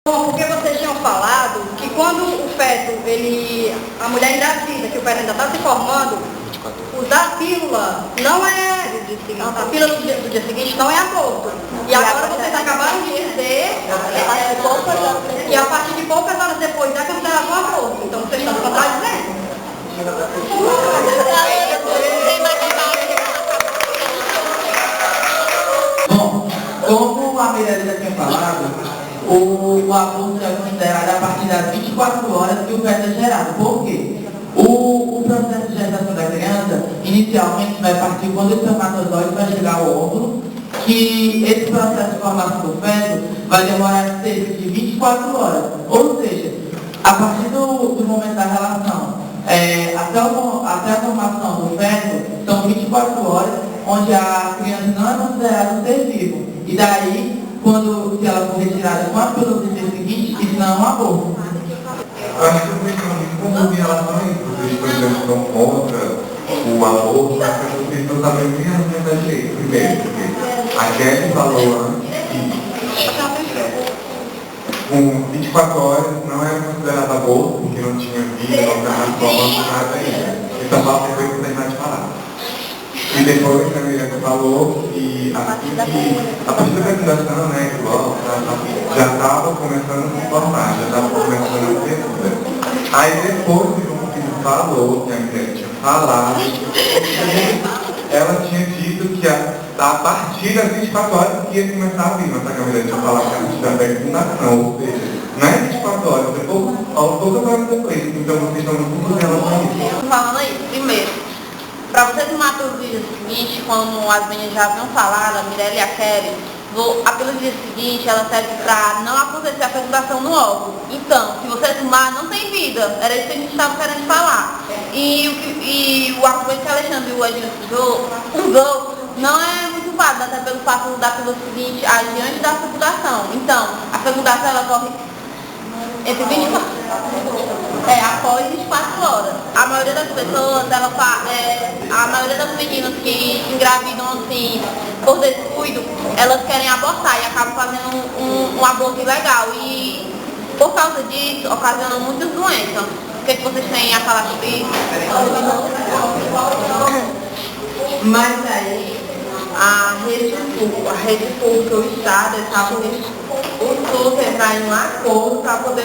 Porque vocês tinham falado que quando o feto, a mulher engravida, que o feto ainda está se formando, usar a pílula não é, a pílula do dia seguinte não é aborto. E agora vocês acabaram de dizer que a partir de poucas horas depois é considerado um aborto. Então vocês estão contradizendo. Bom, como a Mirella já tinha falado, o aborto é considerado a partir das 24 horas que o feto é gerado. Por quê? O processo de gestação da criança, inicialmente, vai partir quando o espermatozoide vai chegar ao óvulo, que esse processo de formação do feto vai demorar cerca de 24 horas. Ou seja, a partir do momento da relação até a formação do feto, são 24 horas, onde a criança não é considerada um ser vivo. E daí, se ela for retirada com a pílula do dia seguinte, isso não é um aborto. Eu acho que eu vejo como em relação a isso. Vocês, por exemplo, estão contra o aborto, mas vocês não sabem nem argumentar direito. Primeiro, porque a Kelly falou antes que com 24 horas não era considerado aborto, porque não tinha vida, não estava formando nada ainda. Essa parte foi que você terminar de falar. E depois a Mirella falou que a partir da fecundação, né, igual, já estava começando a se formar, já estava começando a ser vida. Aí depois que o filho falou, que a Mirella tinha falado, ela tinha dito que a partir das 24 horas que ia começar a vir, mas a Mirella tinha falado que a partir da fecundação, ou seja, não é 24 horas, poucas horas depois, então vocês estão muito em relação a isso. Falando aí, primeiro, para você tomar pelo dia seguinte, como as meninas já haviam falado, a Mirella e a Kelly, a pílula do dia seguinte, ela serve para não acontecer a fecundação no óvulo. Então, se você tomar, não tem vida. Era isso que a gente estava querendo falar. E o argumento que a Alexandre e o Edilson usou não é muito válido, até pelo fato da pílula seguinte adiante da fecundação. Então, a fecundação ela ocorre entre 24 após 24 horas. A maioria das pessoas, a maioria das meninas que engravidam assim por descuido, elas querem abortar e acabam fazendo um aborto ilegal. E por causa disso, ocasionam muitas doenças. O que vocês têm a falar sobre isso? Mas aí, a rede pública, o Estado, o SUS entrar em um acordo para poder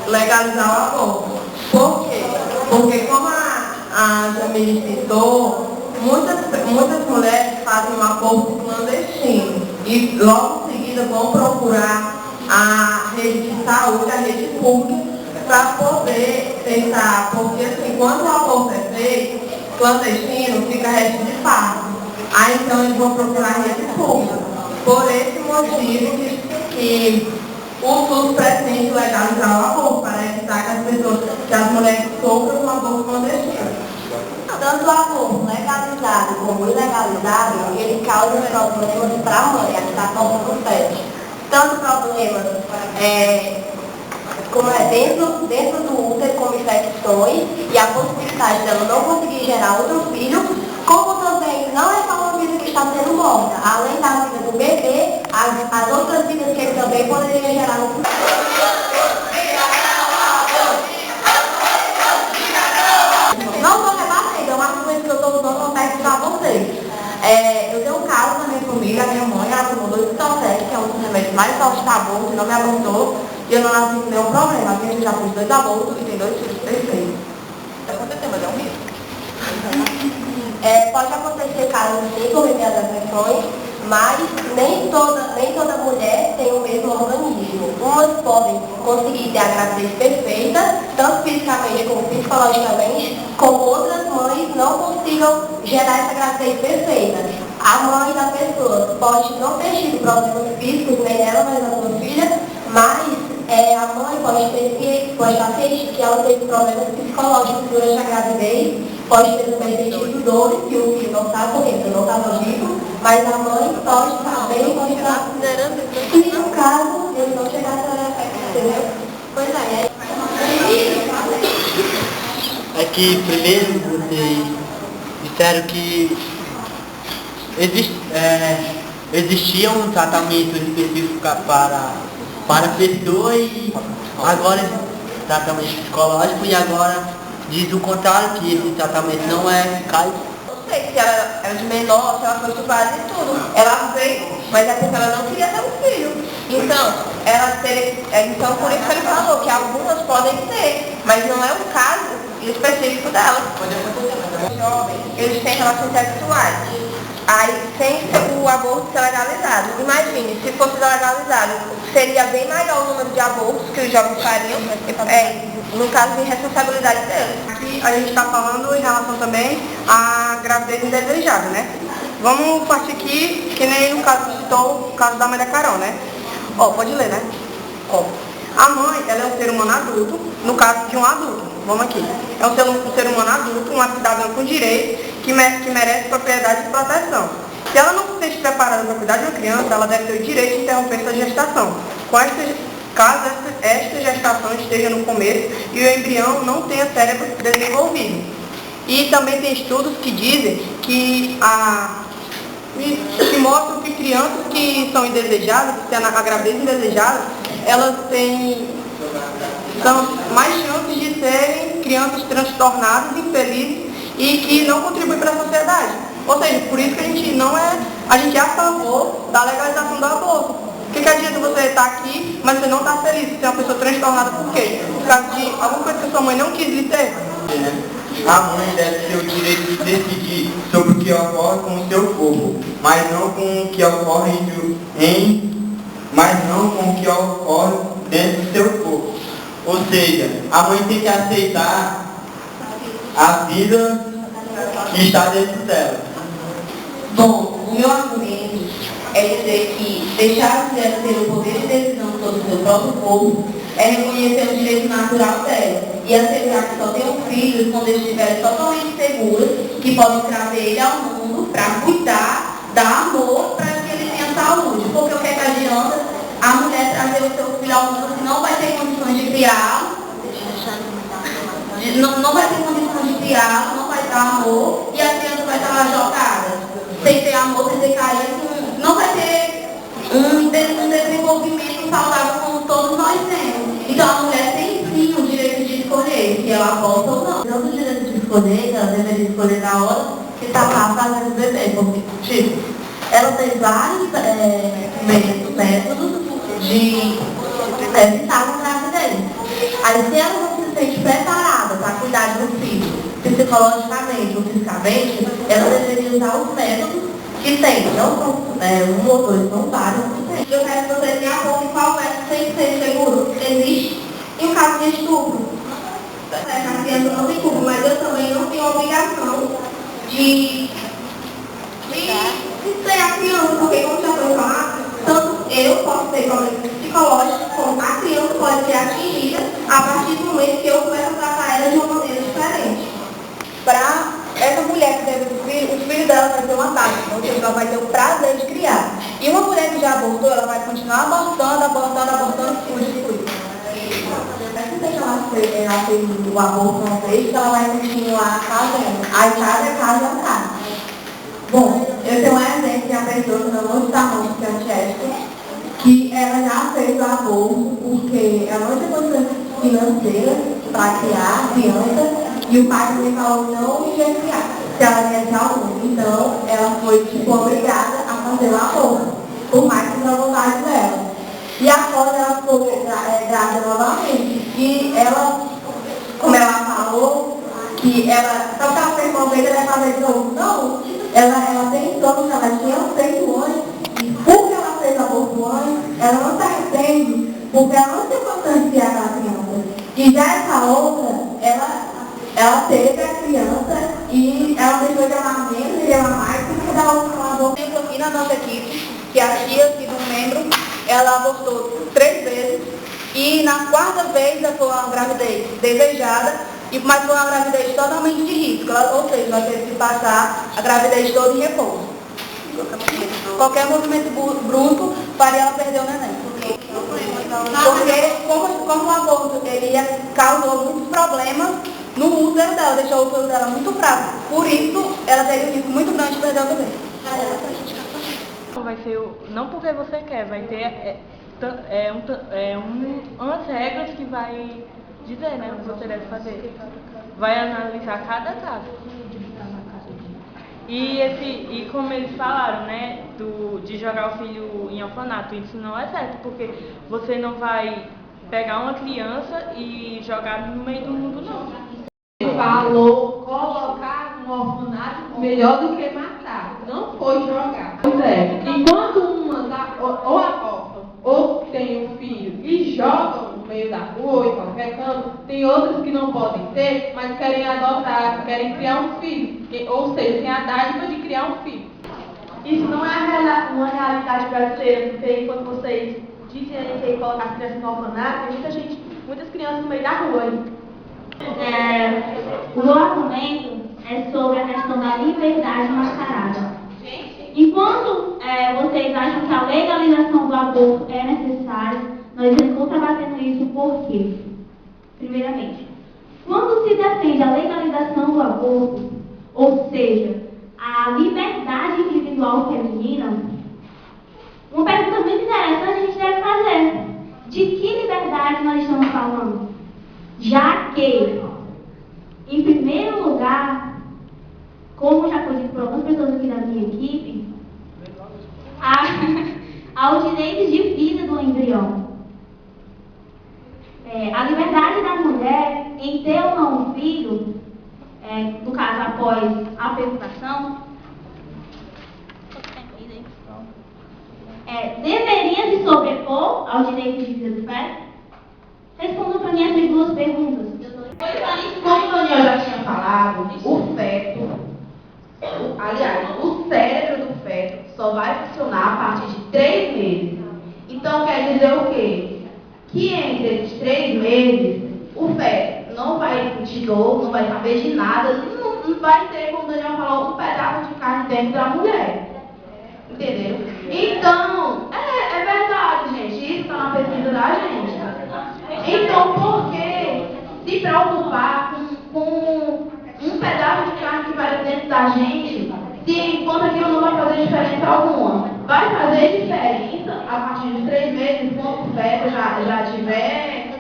legalizar o aborto. Por quê? Porque como a Jamile citou, muitas mulheres fazem um aborto clandestino e logo em seguida vão procurar a rede de saúde, a rede pública, para poder tentar, porque assim, quando o aborto é feito, clandestino, fica resto de parto. Aí então eles vão procurar a rede pública. Por esse motivo que o SUS pretende legalizar o aborto, para evitar que as mulheres sofram um aborto clandestino. Tanto o aborto legalizado como ilegalizado, ele causa problemas para a mãe, a que está formando o feto. Tanto problemas como dentro do útero, como infecções, e a possibilidade dela não conseguir gerar outro filho, como também não é só uma vida que está sendo morta, além da vida do bebê, as outras vidas que ele também poderia gerar no futuro. Não vou rebater, é uma coisa que eu estou usando para perguntar a vocês. Eu tenho um caso na minha família, a minha mãe, ela tomou 2 Citosec, que é um dos remédios mais fortes da aborto, e não me abortou, e eu não nasci com nenhum problema. A gente já fez 2 abortos e tem 2 filhos perfeitos. Está acontecendo, mas é um risco. Pode acontecer casos de cometer as infecções, mas nem toda mulher tem o mesmo organismo. Umas podem conseguir ter a gravidez perfeita, tanto fisicamente como psicologicamente, como outras mães não consigam gerar essa gravidez perfeita. A mãe da pessoa pode não ter tido problemas físicos, nem ela, nem a sua filha, mas a mãe pode estar ciente que ela teve problemas psicológicos durante a gravidez, pode ter também tido dores, que o filho não está correndo, não está nojivo, mas a mãe pode estar bem, pode estar... E no caso, eles não chegaram a entendeu? Pois é. É que primeiro vocês disseram que existia um tratamento específico para para a pessoa e agora tratamento psicológico e agora diz o contrário, que esse tratamento não é eficaz. Não sei se ela era de menor, se ela foi estuprada e tudo. Ela veio, mas é porque ela não queria ter um filho. Então, então por isso que ele falou que algumas podem ter, mas não é o caso específico dela. Jovens, eles têm relações sexuais. Aí, sem o aborto ser legalizado. Imagine, se fosse legalizado, seria bem maior o número de abortos que os jovens fariam, no caso de responsabilidade deles. Aqui a gente está falando em relação também à gravidez indesejada, né? Vamos partir aqui, que nem o caso citou, o caso da mãe da Carol, né? Ó, pode ler, né? Ó, a mãe, ela é um ser humano adulto, no caso de um adulto, vamos aqui. É um ser humano adulto, uma cidadã com direito, que merece propriedade e proteção. Se ela não se sente preparada para cuidar de uma criança, ela deve ter o direito de interromper essa gestação. Caso esta gestação esteja no começo e o embrião não tenha cérebro desenvolvido. E também tem estudos que dizem que mostram que crianças que são indesejadas, que têm a gravidez indesejada, elas são mais chances de serem crianças transtornadas, infelizes e que não contribuem para a sociedade. Ou seja, por isso que a gente é a favor da legalização do aborto. O que adianta você estar aqui, mas você não está feliz, você é uma pessoa transtornada por quê? Por causa de alguma coisa que a sua mãe não quis lhe ter? A mãe deve ter o direito de decidir sobre o que ocorre com o seu corpo, mas não com o que ocorre dentro do seu corpo. Ou seja, a mãe tem que aceitar a vida que está dentro dela. Bom, o meu argumento é dizer que deixar a mulher ter o poder de decisão sobre o seu próprio corpo é reconhecer o direito natural dela e aceitar que só tem um filho quando estiverem totalmente seguras que podem trazer ele ao mundo para cuidar, dar amor para que ele tenha saúde. Porque o que é que adianta a mulher trazer o seu filho ao mundo se não vai ter condições de criá-lo, não vai ter condições de criá-lo, não vai dar amor e a criança vai estar lá jogada. Sem ter amor, sem ter carinho, não vai ter um desenvolvimento saudável como todos nós temos. Então a mulher tem sim o direito de escolher se ela aborta ou não. Não o direito de escolher, ela deveria escolher na hora que está lá fazendo o bebê. Porque, tipo, ela tem vários métodos de evitar uma gravidez. Aí se ela não se sente preparada para cuidar de um filho, psicologicamente ou fisicamente, ela deveria usar os métodos que tem, não são um ou dois, são vários que tem. Eu quero que você tenha apoio qual método tem que ser seguro. Existe em um caso de estupro. A criança não tem culpa, mas eu também não tenho obrigação de ser a criança, porque como já foi falado, tanto eu posso ter problemas psicológicos, como a criança pode ser atingida a partir do momento que eu começo a tratar ela de uma maneira diferente. Para essa mulher que teve o filho dela vai ter uma taxa, ou seja, ela vai ter o prazer de criar. E uma mulher que já abortou, ela vai continuar abortando, cuide. Mas se deixar ela fez o aborto uma vez, ela vai continuar fazendo. Aí casa é casa. Bom, eu tenho um exemplo de uma pessoa que não vou citar muito, que é Chester, que ela já fez o aborto porque ela não tinha condições financeiras para criar a criança. E o pai também falou não ia criar, se ela ia ter algum. Então, ela foi, obrigada a fazer o aborto, por mais que não vontade dela. E após ela ficou grávida novamente. E ela, como ela falou, que ela, só que ela fez uma vez, ela ia fazer de novo. Não, ela tentou, ela tinha feito antes. E porque ela fez aborto antes, ela não se arrepende, porque ela não tem condições de criar aquela criança. E já essa outra, ela teve a criança e ela deixou de amar menos e de amar mais porque ela abortou. Temos aqui na nossa equipe que a tia, que de um membro, ela abortou 3 vezes e na 4ª vez ela foi uma gravidez desejada, mas foi uma gravidez totalmente de risco, ou seja, ela teve que passar a gravidez toda em repouso. Qualquer movimento brusco faria ela perder o neném. Porque como o aborto ele causou muitos problemas no útero dela, deixou o útero dela muito fraco. Por isso, ela teria um risco muito grande de perder o bebê. Vai ser, não porque você quer, vai ter umas regras que vai dizer, né, o que você deve fazer. Vai analisar cada caso. E como eles falaram, né, de jogar o filho em orfanato, isso não é certo, porque você não vai pegar uma criança e jogar no meio do mundo, não. Ele falou colocar no orfanato melhor do que matar, não foi jogar. Pois é, enquanto uma ou adotam ou tem um filho e jogam no meio da rua, em qualquer canto, tem outras que não podem ter, mas querem adotar, querem criar um filho, ou seja, tem a dádiva de criar um filho. Isso não é uma realidade brasileira, porque enquanto vocês dizem aí que colocar as crianças no orfanato, tem muitas crianças no meio da rua. O meu argumento é sobre a questão da liberdade mascarada. Enquanto vocês acham que a legalização do aborto é necessária, nós estamos contrabatendo isso por quê? Primeiramente, quando se defende a legalização do aborto, ou seja, a liberdade individual feminina, uma pergunta muito interessante a gente deve fazer. De que liberdade nós estamos falando? Já que, em primeiro lugar, como já foi dito por algumas pessoas aqui da minha equipe, há o direito de vida do embrião. A liberdade da mulher em ter ou não um filho, no caso após a fecundação, deveria se sobrepor ao direito de vida do feto? Respondam para mim essas duas perguntas. Como o Daniel já tinha falado, o feto, o cérebro do feto só vai funcionar a partir de 3 meses. Então quer dizer o quê? Que entre esses 3 meses, o feto não vai sentir dor, não vai saber de nada, não vai ter, como o Daniel falou, um pedaço de carne dentro da mulher. Entendeu? Então, é verdade, gente. Isso está na pesquisa da gente. Então, por que se preocupar com um pedaço de carne que vai dentro da gente, se enquanto aquilo não vai fazer diferença alguma? Vai fazer diferença a partir de 3 meses, quando o feto já tiver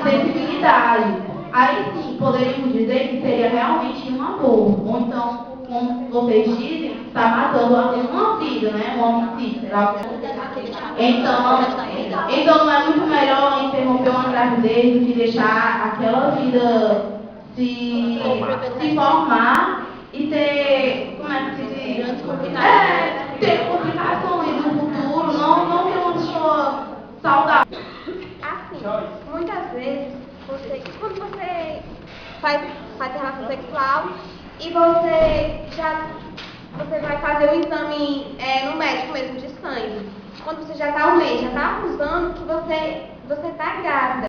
sensibilidade. Aí sim, poderíamos dizer que seria realmente um aborto. Ou então, como vocês dizem, está matando uma vida, né? Um homicídio, será? Então não é muito melhor interromper uma gravidez do que deixar aquela vida se formar e ter, como é que se diz? Ter complicações no futuro, não ter uma pessoa saudável. Assim, muitas vezes, quando você faz relação sexual e você vai fazer o exame no médico mesmo de sangue. Quando você já está um mês, já está acusando que você está grávida.